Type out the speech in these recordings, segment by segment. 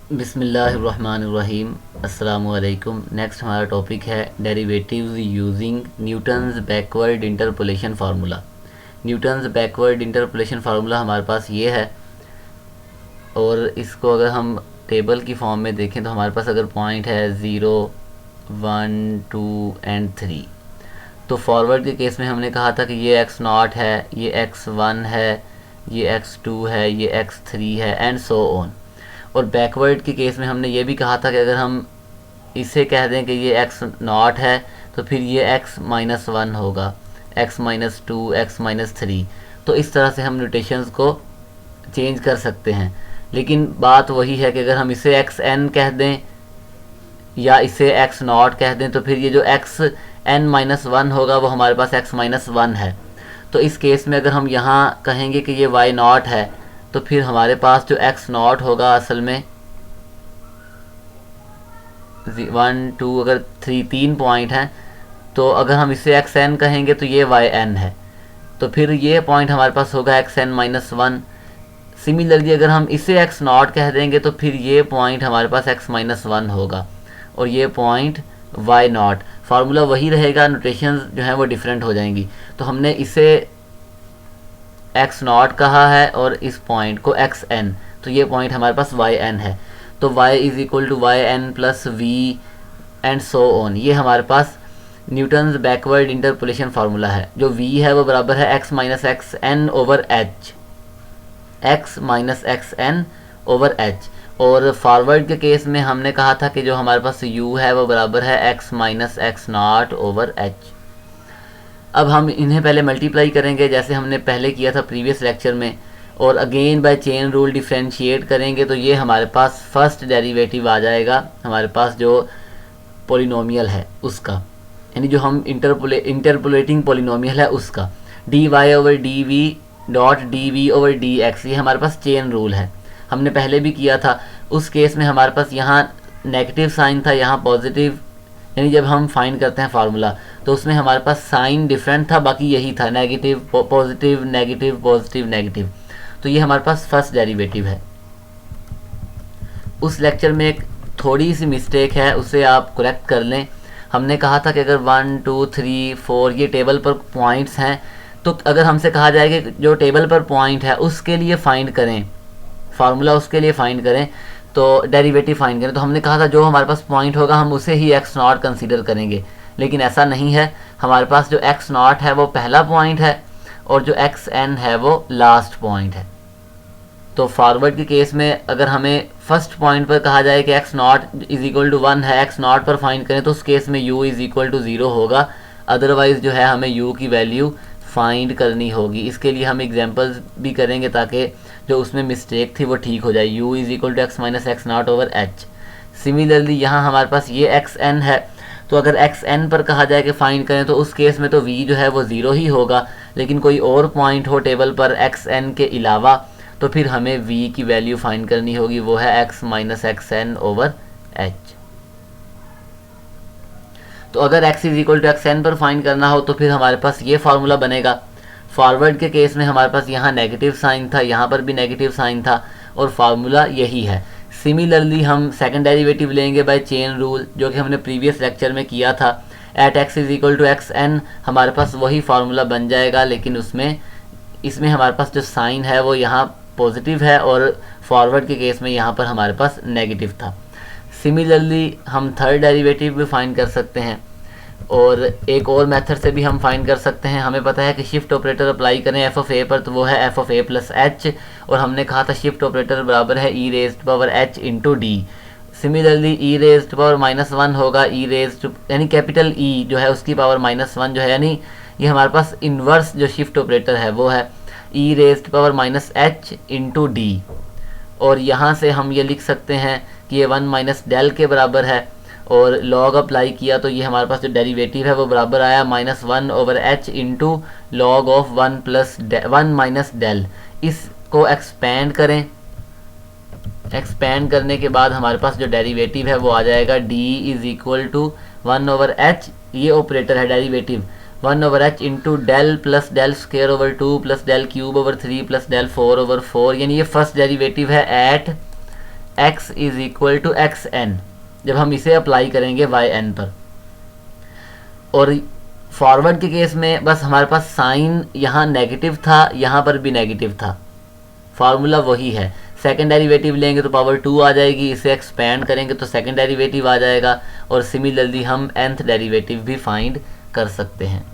बिस्मिल्लाहिर्रहमानिर्रहीम। अस्सलामुअलैकुम। नेक्स्ट हमारा टॉपिक है derivatives using Newton's backward interpolation formula. Newton's backward interpolation formula हमारे पास ये है, और इसको अगर हम टेबल की फॉर्म में देखें तो हमारे पास अगर पॉइंट है 0, 1, 2 एंड 3, तो फॉरवर्ड के केस में हमने कहा था कि ये x0 है, ये x1 है, ये x2 है, ये x3 है एंड सो ऑन। और बैकवर्ड के केस में हमने ये भी कहा था कि अगर हम इसे कह दें कि ये x0 है तो फिर ये x-1 होगा, x-2, x-3। तो इस तरह से हम नोटेशंस को चेंज कर सकते हैं। लेकिन बात वही है कि अगर हम इसे xn कह दें या इसे x0 कह दें तो फिर ये जो xn-1 होगा वो हमारे पास x-1 है। तो इस केस में अगर हम यहाँ कहेंगे कि ये y0 है तो फिर हमारे पास जो x0 होगा असल में 1, 2 अगर 3 पॉइंट हैं, तो अगर हम इसे xn कहेंगे तो ये yn है, तो फिर ये पॉइंट हमारे पास होगा xn-1। सिमिलरली अगर हम इसे x0 कह देंगे तो फिर ये पॉइंट हमारे पास x-1 होगा और ये पॉइंट y0। फार्मूला वही रहेगा, नोटेशंस जो हैं वो डिफरेंट हो जाएंगी। तो हमने इसे x0 कहा है और इस पॉइंट को xn, तो ये पॉइंट हमारे पास yn है। तो y is equal to yn plus v and so on. ये हमारे पास न्यूटन्स बैकवर्ड इंटरपोलेशन फार्मूला है। जो v है वो बराबर है x minus x n over h, x minus x n over h. और फॉरवर्ड के केस में हमने कहा था कि जो हमारे पास u है वो बराबर है x minus x naught over H. अब हम इन्हें पहले मल्टीप्लाई करेंगे जैसे हमने पहले किया था प्रीवियस लेक्चर में, और again by chain rule differentiate करेंगे तो ये हमारे पास फर्स्ट डेरिवेटिव आ जाएगा, हमारे पास जो पोलिनोमियल है उसका, यानी जो हम इंटरपोलेटिंग पोलिनोमियल है उसका। D y over d v dot d v over d x, ये हमारे पास चेन रूल है, हमने पहले भी किया था। उस केस में हमारे पास यहाँ नेगेटिव साइन था, यहाँ पॉजिटिव, यानी जब हम फाइंड करते हैं फार्मूला तो उसमें हमारे पास साइन डिफरेंट था, बाकी यही था, negative positive negative positive negative. तो ये हमारे पास फर्स्ट डेरिवेटिव है। उस लेक्चर में एक थोड़ी सी मिस्टेक है, उसे आप करेक्ट कर लें। हमने कहा था कि अगर 1, 2, 3, 4 ये टेबल पर पॉइंट्स हैं, तो अगर हमसे कहा जाए कि जो टेबल पर पॉइंट है उसके लिए फाइंड करें फार्मूला, उसके लिए फाइंड करें तो डेरिवेटिव फाइंड करें, तो हमने कहा था जो हमारे पास पॉइंट होगा हम उसे ही x0 कंसीडर करेंगे। लेकिन ऐसा नहीं है, हमारे पास जो x0 है वो पहला पॉइंट है और जो xn है वो लास्ट पॉइंट है। तो फॉरवर्ड के केस में अगर हमें फर्स्ट पॉइंट पर कहा जाए कि x0 इज इक्वल टू 1 है, x0 पर फाइंड करें तो उस केस में u इज इक्वल टू 0 होगा। अदरवाइज़ जो है हमें u की वैल्यू फाइंड करनी होगी। इसके लिए हम एग्जांपल्स भी करेंगे ताकि जो उसमें मिस्टेक थी वो ठीक हो जाए। u is equal to x minus x naught over h. Similarly यहाँ हमारे पास ये xn है, तो अगर xn पर कहा जाए कि फाइंड करें तो उस केस में तो v जो है वो 0 ही होगा, लेकिन कोई और पॉइंट हो टेबल पर xn के अलावा तो फिर हमें v की वैल्यू फाइंड करनी होगी, वो है x minus x n over h. तो अगर x is equal to x n पर फाइंड करना हो तो फिर हमारे पास ये फार्मूला बनेगा। फॉरवर्ड के केस में हमारे पास यहाँ नेगेटिव साइन था, यहाँ पर भी नेगेटिव साइन था, और फार्मूला यही है। सिमिलरली हम सेकंड डेरिवेटिव लेंगे बाय चेन रूल, जो कि हमने प्रीवियस लेक्चर में किया था। At x is equal to x n हमारे पास वही फार्मूला बन जाएगा, लेकिन इसमें हमारे पास जो साइन है वो यहाँ पॉजिटिव है और फॉरवर्ड के केस में यहाँ पर हमारे पास नेगेटिव था। सिमिलरली हम थर्ड डेरिवेटिव भी फाइंड कर सकते हैं, और एक और मेथड से भी हम फाइंड कर सकते हैं। हमें पता है कि शिफ्ट ऑपरेटर अप्लाई करें एफ ऑफ ए पर तो वो है F of A plus H, और हमने कहा था शिफ्ट ऑपरेटर बराबर है E raised power H into D. Similarly E raised power -1 होगा, ई रेज्ड यानी कैपिटल ई जो है उसकी पावर -1 जो है, यानी ये हमारे पास इन्वर्स जो शिफ्ट ऑपरेटर है वो है E raised power minus H into D. और यहाँ से हम ये लिख सकते हैं कि ये 1 माइनस डेल के बराबर है, और लॉग अप्लाई किया तो ये हमारे पास जो डेरिवेटिव है वो बराबर आया -1 over h into log of 1 minus del. इसको एक्सपेंड करें, एक्सपेंड करने के बाद हमारे पास जो डेरिवेटिव है वो आ जाएगा d is equal to 1 over h, ये ऑपरेटर है derivative, 1 over h into del plus del square over 2 plus del cube over 3 plus del 4 over 4, यानी ये फर्स्ट डेरिवेटिव है at x is equal to x n, जब हम इसे apply करेंगे Y N पर। और फॉरवर्ड के केस में बस हमारे पास साइन यहाँ नेगेटिव था, यहाँ पर भी नेगेटिव था, फार्मूला वही है। सेकंड डेरिवेटिव लेंगे तो पावर 2 आ जाएगी, इसे एक्सपेंड करेंगे तो सेकंड डेरिवेटिव आ जाएगा, और सिमिलरली हम nth डेरिवेटिव भी फाइंड कर सकते हैं।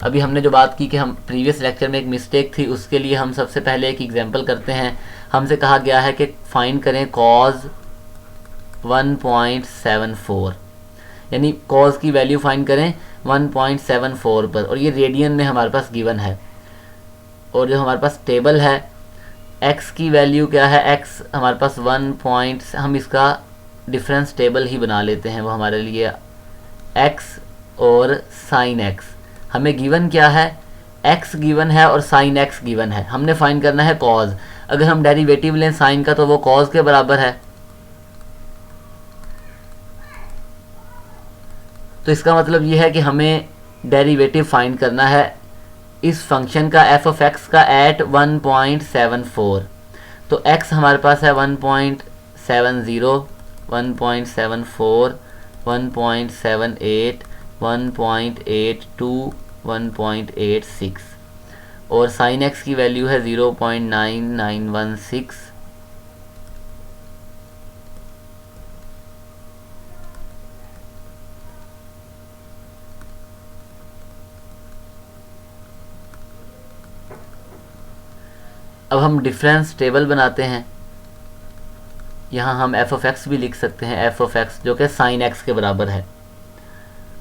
अभी हमने जो बात की कि हम प्रीवियस लेक्चर में एक मिस्टेक थी, उसके लिए हम सबसे पहले एक एग्जांपल करते हैं। हमसे कहा गया है कि फाइंड करें cos 1.74, यानी cos की वैल्यू फाइंड करें 1.74 पर, और ये रेडियन में हमारे पास गिवन है। और जो हमारे पास टेबल है x की वैल्यू क्या है, x हमारे पास 1 हम इसका डिफरेंस टेबल ही बना लेते हैं, वो हमारे लिए x और sin x। हमें गिवन क्या है, x गिवन है और sin x गिवन है। हमने फाइंड करना है cos। अगर हम डेरिवेटिव लें sin का तो वो cos के बराबर है, तो इसका मतलब ये है कि हमें डेरिवेटिव फाइंड करना है इस फंक्शन का f ऑफ x का एट 1.74। तो x हमारे पास है 1.70, 1.74, 1.78, 1.82, 1.86, और sin x की वैल्यू है 0.9916। अब हम डिफरेंस टेबल बनाते हैं। यहाँ हम f ऑफ x भी लिख सकते हैं, f ऑफ x जो कि sin x के बराबर है।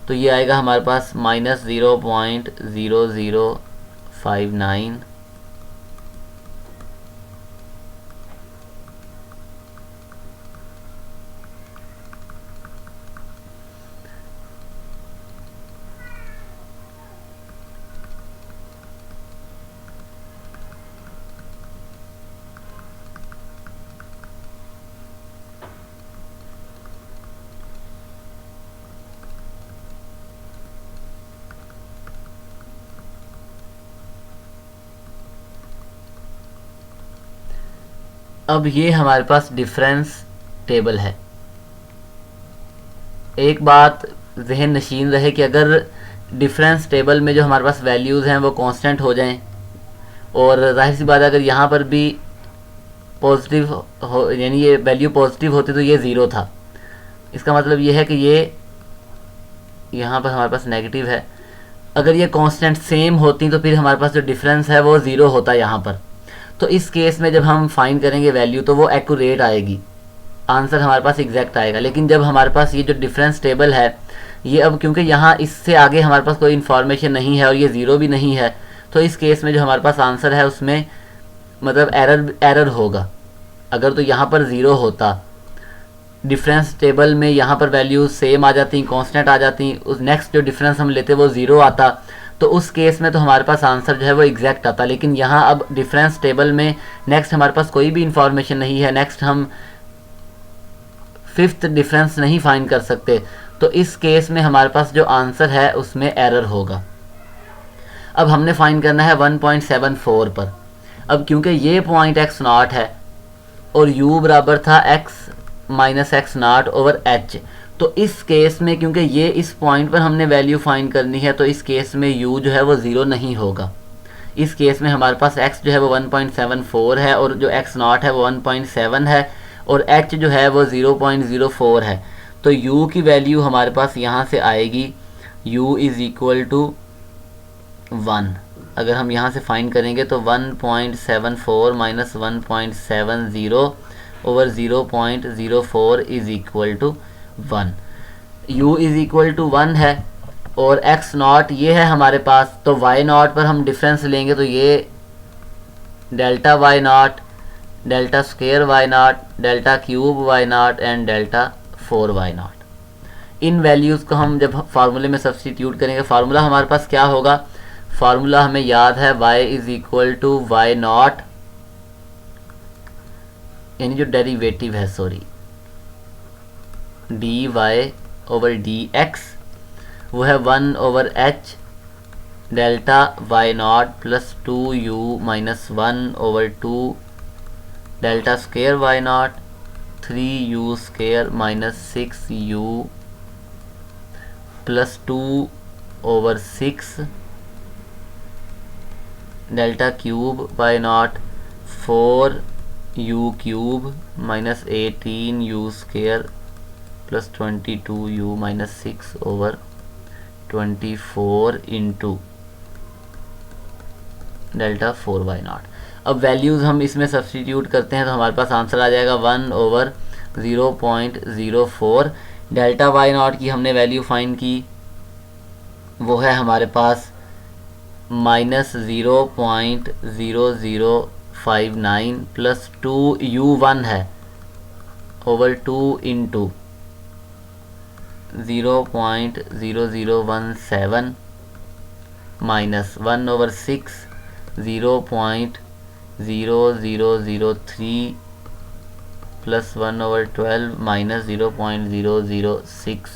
तो ये आएगा हमारे पास -0.0059, अब ये हमारे पास डिफरेंस टेबल है। एक बात जहन नशीन रहे कि अगर डिफरेंस टेबल में जो हमारे पास वैल्यूज़ हैं वो कांस्टेंट हो जाएं, और जाहिर सी बात है अगर यहाँ पर भी पॉजिटिव हो, यानी ये वैल्यू पॉजिटिव होती तो ये ज़ीरो था। इसका मतलब ये है कि ये यहाँ पर हमारे पास नेगेटिव है। अगर ये कांस्टेंट सेम होती तो फिर हमारे पास जो डिफरेंस है वो ज़ीरो होता यहाँ पर। तो इस केस में जब हम फाइंड करेंगे वैल्यू तो वो एक्यूरेट आएगी, आंसर हमारे पास एग्जैक्ट आएगा। लेकिन जब हमारे पास ये जो डिफरेंस टेबल है, ये अब क्योंकि यहाँ इससे आगे हमारे पास कोई इन्फॉर्मेशन नहीं है और ये ज़ीरो भी नहीं है, तो इस केस में जो हमारे पास आंसर है उसमें मतलब एरर होगा। अगर तो यहाँ पर ज़ीरो होता, डिफरेंस टेबल में यहाँ पर वैल्यूज सेम आ जाती, कांस्टेंट आ जाती, उस नेक्स्ट जो डिफरेंस हम लेते वो ज़ीरो आता, तो उस केस में तो हमारे पास आंसर जो है वो एग्जैक्ट आता। लेकिन यहाँ अब डिफरेंस टेबल में नेक्स्ट हमारे पास कोई भी इंफॉर्मेशन नहीं है, नेक्स्ट हम फिफ्थ डिफरेंस नहीं फाइंड कर सकते, तो इस केस में हमारे पास जो आंसर है उसमें एरर होगा। अब हमने फाइंड करना है 1.74 पर। अब क्योंकि ये पॉइंट x0 है और u बराबर था x minus x0 over h, तो इस केस में क्योंकि ये इस पॉइंट पर हमने वैल्यू फाइंड करनी है, तो इस केस में u जो है वो ज़ीरो नहीं होगा। इस केस में हमारे पास x जो है वो 1.74 है और जो x0 है वो 1.7 है और h जो है वो 0.04 है। तो u की वैल्यू हमारे पास यहाँ से आएगी u इज़ इक्वल टू 1। अगर हम यहाँ से फाइंड करेंगे तो 1.74 minus 1.70 over 0.04 is equal to 1। u is equal to 1 है और x0 ये है हमारे पास, तो y0 पर हम डिफरेंस लेंगे तो ये delta y0, delta square y0, delta cube y0 and delta 4y0। In values को हम जब फार्मूले में सब्स्टिट्यूट करेंगे, फार्मूला हमारे पास क्या होगा, फार्मूला हमें याद है y is equal to y0, यानी जो डेरिवेटिव है सॉरी dy ओवर dx वो है 1 over h delta y0 plus 2u minus 1 over 2 delta square y0 3u square minus 6u plus 2/6 delta cube by not 4u cube minus 18u square plus 22u minus 6/24 into delta 4/0। अब values हम इसमें substitute करते हैं तो हमारे पास answer आ जाएगा 1/0.04। Delta y0 की हमने वैल्यू फाइंड की, वो है हमारे पास -0.0059 प्लस 2u1 है over 2 into 0.0017 minus 1/6 0.0003 plus 1/12 minus 0.006।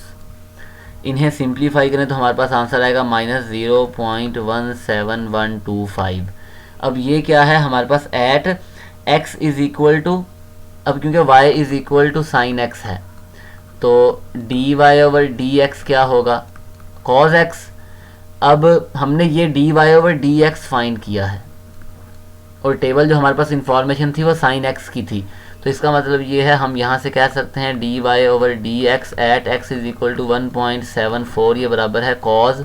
इन्हें सिंप्लीफाई करें तो हमारे पास आंसर आएगा -0.17125। अब ये क्या है हमारे पास at x is equal to, अब क्योंकि y is equal to sine x है तो dy/dx क्या होगा cos x। अब हमने ये dy/dx फाइंड किया है और टेबल जो हमारे पास इंफॉर्मेशन थी वो साइन x की थी, तो इसका मतलब ये है हम यहाँ से कह सकते हैं dy/dx at x is equal to 1.74, ये बराबर है cos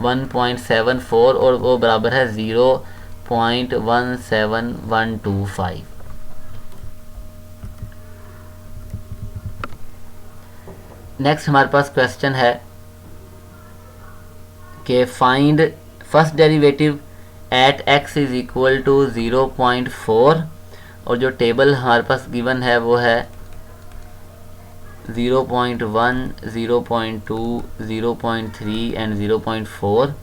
1.74 और वो बराबर है 0.17125। नेक्स्ट हमारे पास क्वेश्चन है कि find first derivative at x is equal to 0.4 और जो टेबल हमारे पास गिवन है वो है 0.1, 0.2, 0.3 एंड 0.4।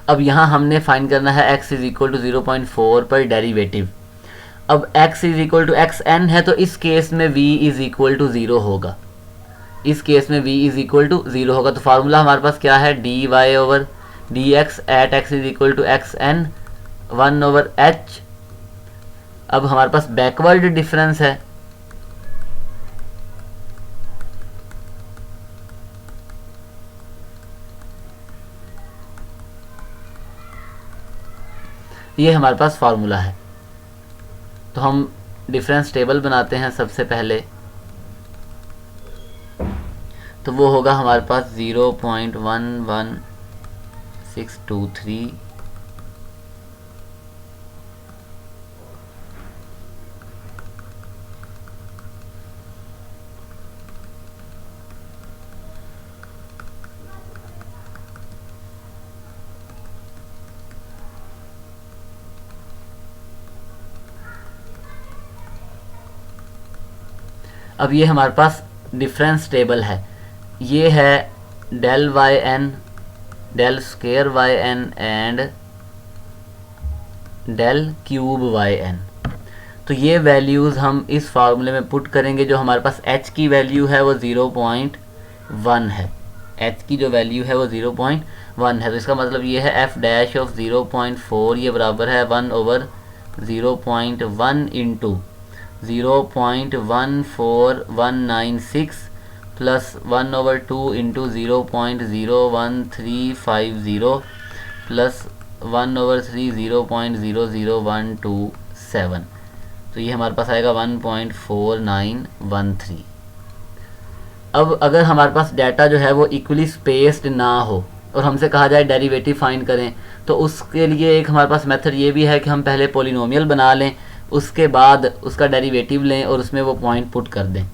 अब यहाँ हमने फाइंड करना है x इज इक्वल टू 0.4 पर डेरिवेटिव। अब x is equal to xn है तो इस केस में v इज इक्वल टू 0 होगा, इस केस में v इज इक्वल टू 0 होगा। तो फार्मूला हमारे पास क्या है dy/dx at x is equal to xn 1/h। अब हमारे पास बैकवर्ड डिफरेंस है, ये हमारे पास फार्मूला है। तो हम डिफरेंस टेबल बनाते हैं सबसे पहले, तो वो होगा हमारे पास 0.11623 अब ये हमारे पास डिफरेंस टेबल है, ये है del y n, del square y n and del cube y n. तो ये वैल्यूज़ हम इस फार्मूले में पुट करेंगे। जो हमारे पास h की वैल्यू है वो 0.1 है, h की जो वैल्यू है वो 0.1 है, तो इसका मतलब ये है f डैश ऑफ 0.4 ये बराबर है 1/0.1 इंटू 0.14196 प्लस 1/2 इंटू 0.01350 प्लस 1/3 0.00127। तो ये हमारे पास आएगा 1.4913। अब अगर हमारे पास डाटा जो है वो इक्वली स्पेस्ड ना हो और हमसे कहा जाए डेरिवेटिव फाइंड करें, तो उसके लिए एक हमारे पास मेथड ये भी है कि हम पहले पोलिनोमियल बना लें, उसके बाद उसका डेरिवेटिव लें और उसमें वो पॉइंट पुट कर दें।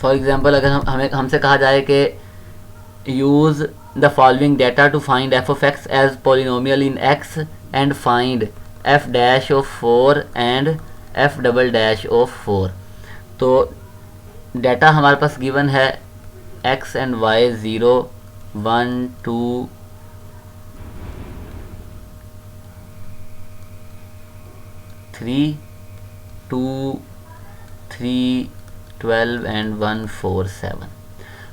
फॉर एग्जांपल अगर हमसे कहा जाए कि use the following data to find f of x as polynomial in x and find f dash of 4 and f double dash of 4। तो डाटा हमारे पास गिवन है एक्स एंड वाई 0, 1, 2, 3, 2, 3, 12 एंड 147।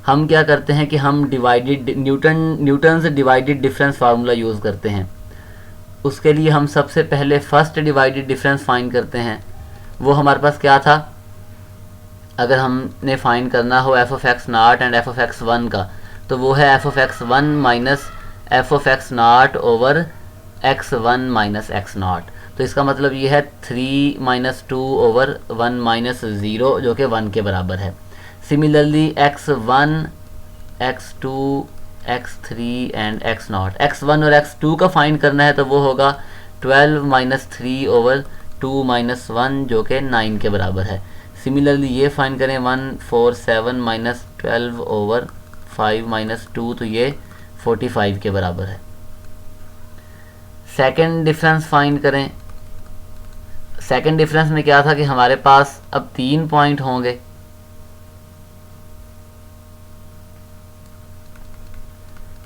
हम क्या करते हैं कि हम divided Newton's divided difference formula use करते हैं। उसके लिए हम सबसे पहले फर्स्ट डिवाइडेड डिफरेंस फाइंड करते हैं। वो हमारे पास क्या था, अगर हमने फाइंड करना हो F of x not and F of x one का, तो वो है F of x one minus F of x naught over x one minus x naught. तो इसका मतलब ये है 3 माइनस 2 ओवर 1 माइनस 0 जो कि 1 के बराबर है। Similarly x1, x2, x3 and x not, x1 और x2 का फाइंड करना है तो वो होगा 12 माइनस 3 ओवर 2 माइनस 1 जो कि 9 के बराबर है। सिमिलरली ये फाइंड करें 147 माइनस 12 ओवर 5 माइनस 2 तो ये 45 के बराबर है। सेकेंड डिफरेंस फाइंड करें। सेकेंड डिफरेंस में क्या था कि हमारे पास अब 3 पॉइंट होंगे,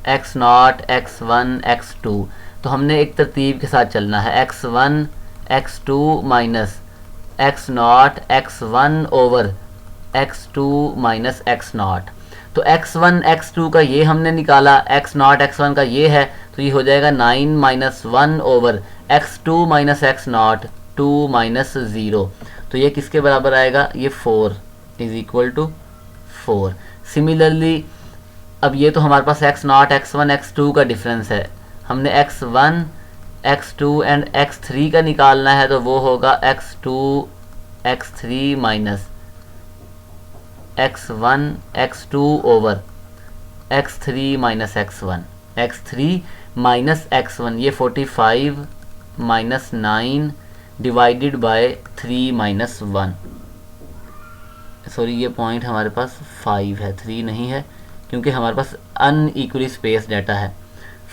x naught, x one, x two. तो हमने एक तरतीब के साथ चलना है, x one x two minus x naught x one over x two minus x naught. तो एक्स वन एक्स टू का ये हमने निकाला, एक्स नॉट एक्स वन का ये है, तो ये हो जाएगा 9 minus 1 over x two minus x naught 2 minus 0। तो ये किसके बराबर आएगा, ये 4 इज इक्वल टू 4। सिमिलरली अब ये तो हमारे पास X naught x one x two का डिफरेंस है, हमने X one x two and x three का निकालना है, तो वो होगा X two x three minus x one x two over X three minus x one, X three minus x one, ये 45 minus 9 divided by 3 minus 1। Sorry ये point हमारे पास 5 है, 3 नहीं है क्योंकि हमारे पास अनइक्वली स्पेस डाटा है।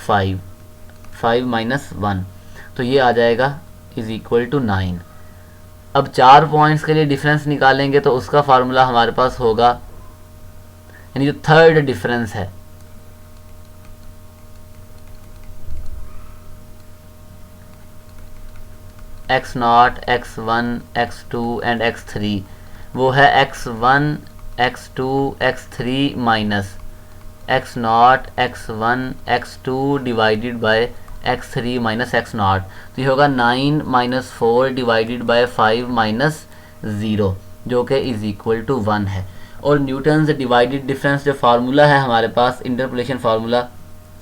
5 माइनस 1 तो ये आ जाएगा इज इक्वल टू 9। अब 4 पॉइंट्स के लिए डिफरेंस निकालेंगे तो उसका फार्मूला हमारे पास होगा, यानी जो थर्ड डिफरेंस है x naught x one x two and x three, वो है x one x two x three minus x naught x one x two divided by x three minus x naught. तो ये होगा 9 minus 4 divided by 5 minus 0 जो कि is equal to 1 है। और Newton's divided difference जो फार्मूला है हमारे पास, interpolation formula,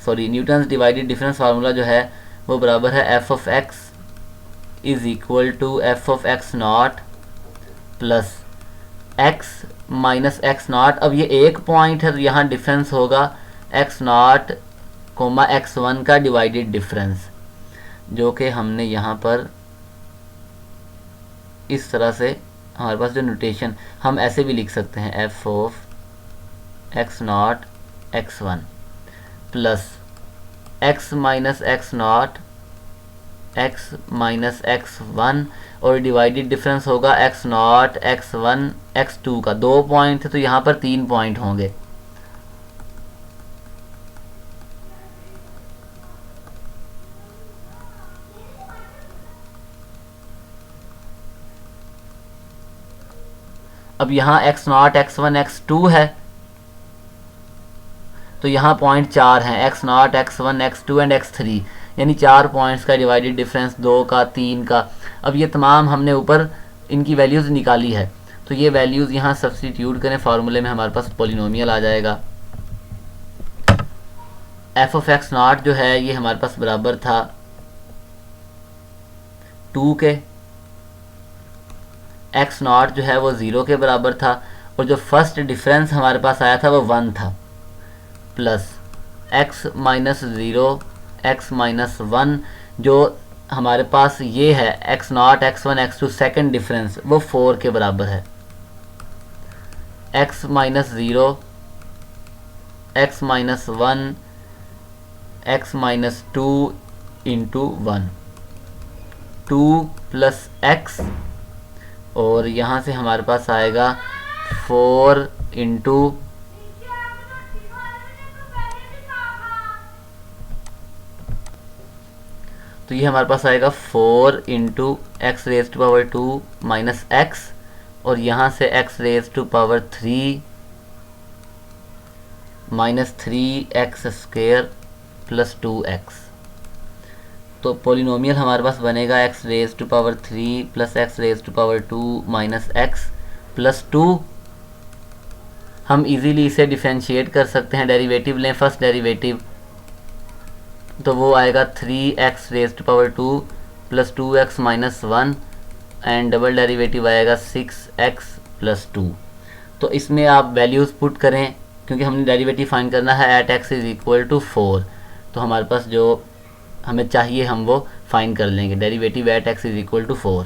sorry Newton's divided difference formula जो है वो बराबर है F of X is equal to F of x naught plus x minus x naught. अब ये एक पॉइंट है तो यहाँ डिफरेंस होगा x naught comma X one का डिवाइडेड डिफरेंस, जो कि हमने यहाँ पर इस तरह से हमारे पास जो नोटेशन हम ऐसे भी लिख सकते हैं, f of x naught x one plus x minus x naught x minus x one और डिवाइडेड डिफरेंस होगा x naught x one x two का। 2 पॉइंट है तो यहाँ पर 3 पॉइंट होंगे। अब यहाँ x naught x one x two है तो यहाँ पॉइंट 4 हैं, x naught x one x two and x three, यानी 4 पॉइंट्स का डिवाइडेड डिफरेंस 2 का 3 का। अब ये तमाम हमने ऊपर इनकी वैल्यूज़ निकाली है तो ये वैल्यूज़ यहाँ सब्स्टिट्यूट करें फार्मूले में, हमारे पास पॉलिनोमियल आ जाएगा। एफ ऑफ एक्स नॉट जो है ये हमारे पास बराबर था 2 के, एक्स नॉट जो है वो 0 के बराबर था और जो फर्स्ट डिफरेंस हमारे पास आया था वो 1 था, plus x minus 0 x minus 1 जो हमारे पास ये है x naught x one x two, second difference वो 4 के बराबर है, x minus 0 x minus 1 x minus 2 into 1, 2 plus x और यहाँ से हमारे पास आएगा 4 इंटू तो ये हमारे पास आएगा 4 into x raise to power 2 minus x और यहाँ से x raise to power 3 minus 3x square plus 2x। तो पोलिनोमियल हमारे पास बनेगा x raise to power 3 plus x raise to power 2 minus x plus 2। हम इजीली इसे डिफरेंशिएट कर सकते हैं, डेरिवेटिव लें, फर्स्ट डेरिवेटिव, तो वो आएगा 3x raise to power 2 plus 2x minus 1 and double derivative आएगा 6x प्लस 2। तो इसमें आप वैल्यूज़ पुट करें, क्योंकि हमने डेरिवेटिव फाइंड करना है at x is equal to 4, तो हमारे पास जो हमें चाहिए हम वो फाइंड कर लेंगे, derivative at x is equal to 4।